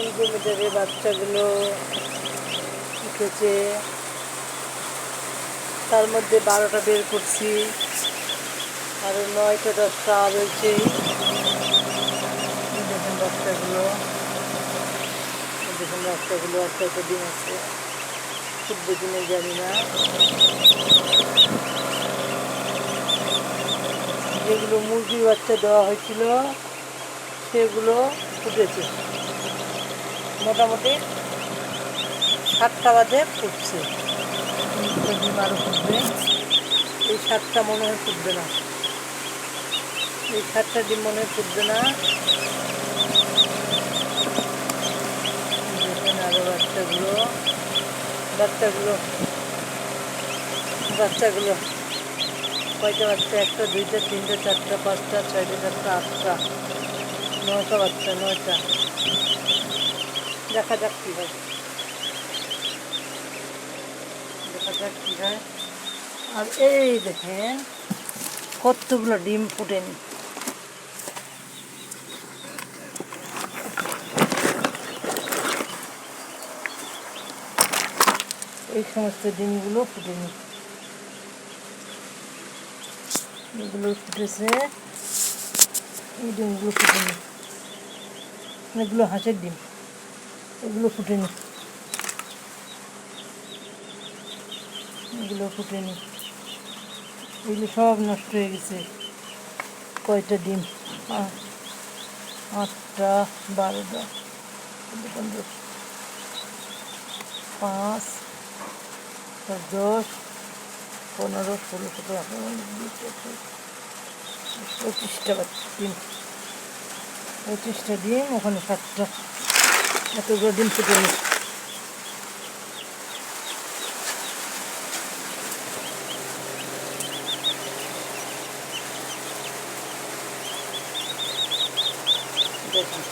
ইনকিউবেটরে বাচ্চাগুলো উঠেছে, তার মধ্যে 12টা বের করছি, আরও 9টা 10টা রয়েছে। দেখুন বাচ্চাগুলো, দেখুন বাচ্চাগুলো, একটা ডিম আছে, ফুটবে কিনে জানি না। যেগুলো মুরগির বাচ্চা দেওয়া হয়েছিল সেগুলো ফুটেছে, মোটামুটি 7টা বাজে ফুটছে। ডিম আরও ফুটবে, এই 7টা মনে হয় ফুটবে না, এই 7টা ডিম মনে হয় ফুটবে না। দেখুন আরও বাচ্চাগুলো, বাচ্চাগুলো বাচ্চাগুলো কয়টা বাচ্চা? 1টা 2টা 3টা 4টা 5টা 6টা 7টা 8টা 9টা বাচ্চা, 9টা। দেখা যাক কী হয়, দেখা যাক কী হয়। আর এই দেখেন কতগুলো ডিম ফুটেনি, এই সমস্ত ডিমগুলো ফুটেনি, এগুলো ফুটেছে, এই ডিমগুলো ফুটেনি, এগুলো হাঁসের ডিম, এগুলো ফুটেনি, এগুলো ফুটেনি, এগুলো সব নষ্ট হয়ে গেছে। কয়টা ডিম? 8টা 12টা 15 5 10 15 16 17 18 25টা ডিম, 25টা ডিম, ওখানে 7টা, এতগুলো ডিম ফুটেনি। দেখুন